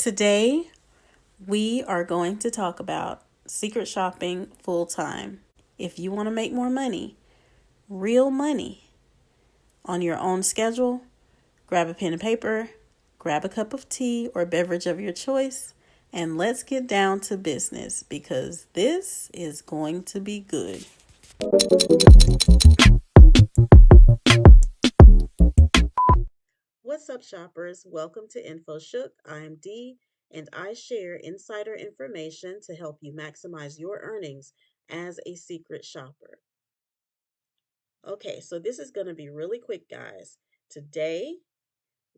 Today, we are going to talk about secret shopping full time. If you want to make more money, real money, on your own schedule, grab a pen and paper, grab a cup of tea or beverage of your choice, and let's get down to business because this is going to be good. What's up, shoppers? Welcome to InfoShook. I'm Dee, and I share insider information to help you maximize your earnings as a secret shopper. Okay, so this is going to be really quick, guys. Today,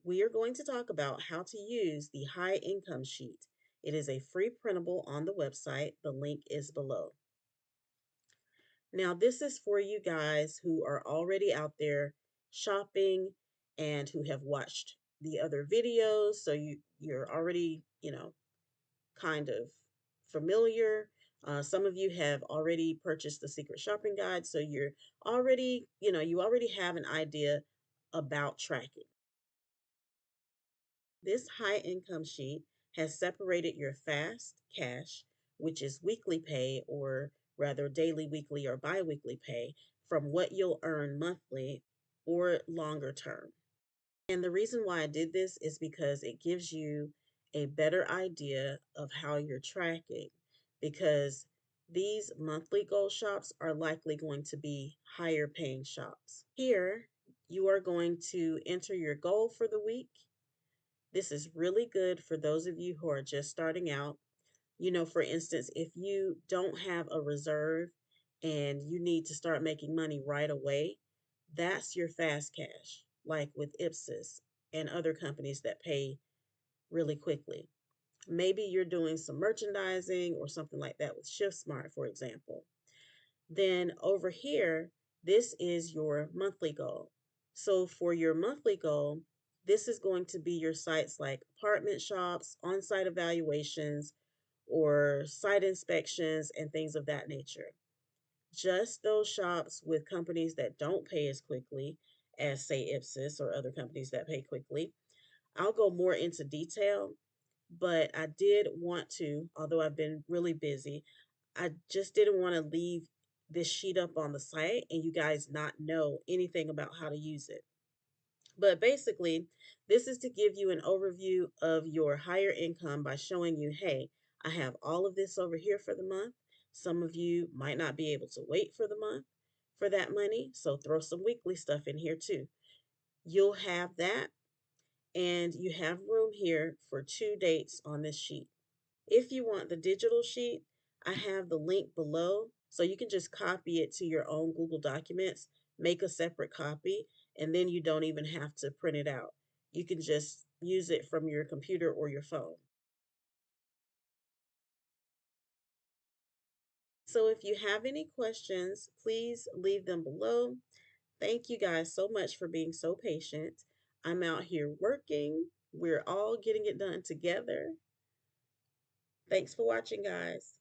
we are going to talk about how to use the high income sheet. It is a free printable on the website. The link is below. Now, this is for you guys who are already out there shopping and who have watched the other videos. So you're already, kind of familiar. Some of you have already purchased the secret shopping guide. So you're already, you already have an idea about tracking. This high income sheet has separated your fast cash, which is weekly pay, or rather daily, weekly, or biweekly pay, from what you'll earn monthly or longer term. And the reason why I did this is because it gives you a better idea of how you're tracking, because these monthly goal shops are likely going to be higher paying shops. Here, you are going to enter your goal for the week. This is really good for those of you who are just starting out. For instance, if you don't have a reserve and you need to start making money right away, that's your fast cash, like with Ipsos and other companies that pay really quickly. Maybe you're doing some merchandising or something like that with ShiftSmart, for example. Then over here, this is your monthly goal. So for your monthly goal, this is going to be your sites like apartment shops, on-site evaluations, or site inspections and things of that nature. Just those shops with companies that don't pay as quickly as, say, Ipsos or other companies that pay quickly. I'll go more into detail, but I did want to, although I've been really busy, I just didn't want to leave this sheet up on the site and you guys not know anything about how to use it. But basically, this is to give you an overview of your higher income by showing you, hey, I have all of this over here for the month. Some of you might not be able to wait for the month for that money, so throw some weekly stuff in here too. You'll have that, and you have room here for 2 dates on this sheet. If you want the digital sheet, I have the link below, so you can just copy it to your own Google Documents, make a separate copy, and then you don't even have to print it out. You can just use it from your computer or your phone. So if you have any questions, please leave them below. Thank you guys so much for being so patient. I'm out here working. We're all getting it done together. Thanks for watching, guys.